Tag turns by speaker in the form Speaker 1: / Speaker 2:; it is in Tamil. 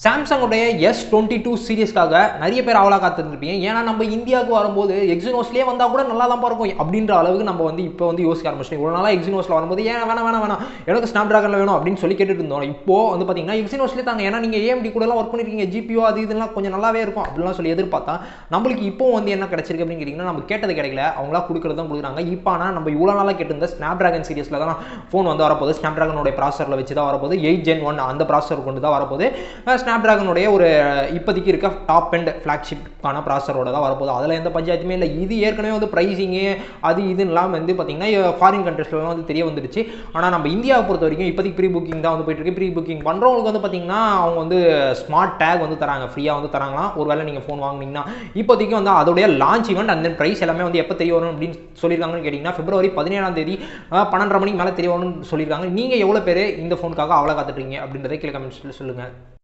Speaker 1: சாம்சங்குடைய S22 சீரிஸ்க்காக நிறைய பேர் அவளா காத்துருப்பீங்க. ஏன்னா நம்ம இந்தியாவுக்கு வரும்போது எக்ஸினோஸ்லேயே வந்தால் கூட நல்லா தான் இருக்கும் அப்படின்ற அளவுக்கு நம்ம இப்போ யோசிக்க ஆரம்பிச்சிட்டோம். இவ்வளோ நாளாக எக்ஸினோஸில் வரும்போது ஏன் வேணாம் எனக்கு ஸ்னாப் ட்ராகனில் வேணும் அப்படின்னு சொல்லி கேட்டுட்டு இருந்தோம். இப்போ பார்த்தீங்கன்னா எக்ஸினோஸ்லேயே தாங்க, ஏன்னா நீங்கள் AMD கூடலாம் ஒர்க் பண்ணிருக்கீங்க, GPU அது இதெல்லாம் கொஞ்சம் நல்லாவே இருக்கும் அப்படிலாம் சொல்லி எதிர்பார்த்தா நம்மளுக்கு இப்போ என்ன கிடைச்சிருக்கு அப்படின்னு கேட்டிங்கன்னா நம்ம கேட்டது கிடைக்கல, அவங்களா கொடுக்குறது தான் கொடுக்குறாங்க. இப்போ ஆனால் நம்ம இவ்வளோ நாளாக கேட்டிருந்த ஸ்னாப் ட்ராகன் சீரிஸில் தான் ஃபோன் வரப்போகுது. ஸ்னாப் ட்ராகனோட ப்ராசரில் வச்சு தான் வரப்போகுது. 8 Gen 1 அந்த ப்ராசர் கொண்டு தான் வரப்போகுது. ஸ்னாப் ட்ராகனுடைய ஒரு இப்போதைக்கு இருக்க டாப் எண்ட் ஃப்ளாக்ஷிப்பான ப்ராசரோட தான் வரப்போகுது. அதில் எந்த பஞ்சாயத்துமே இல்லை. இது ஏற்கனவே ப்ரைஸிங்கு அது இதுலாம் பார்த்தீங்கன்னா ஃபாரின் கண்ட்ரீஸ்லாம் தெரிய வந்துருச்சு. ஆனால் நம்ம இந்தியாவை பொறுத்த வரைக்கும் இப்போதைக்கு ப்ரீ புக்கிங் தான் போயிட்டு இருக்கு. ப்ரீ புக்கிங் பண்ணுறவங்களுக்கு பார்த்தீங்கன்னா அவங்க ஸ்மார்ட் டேக் தராங்க, ஃப்ரீயாக தராங்களாம். ஒருவேளை நீங்கள் ஃபோன் வாங்கினீங்கன்னா இப்போதைக்கு அதோடைய லான்ச் ஈவெண்ட் அந்த ப்ரைஸ் எல்லாமே எப்போ தெரிய வரும் அப்படின்னு சொல்லியிருக்காங்கன்னு கேட்டிங்கன்னா February 17 12:30 மணிக்கு மேலே தெரிய வரும்னு சொல்லியிருக்காங்க. நீங்கள் எவ்வளோ பேர் இந்த ஃபோனுக்காக அவ்வளோ காத்துட்ருக்கீங்க அப்படின்றத கீழே கமெண்ட்ஸில் சொல்லுங்கள்.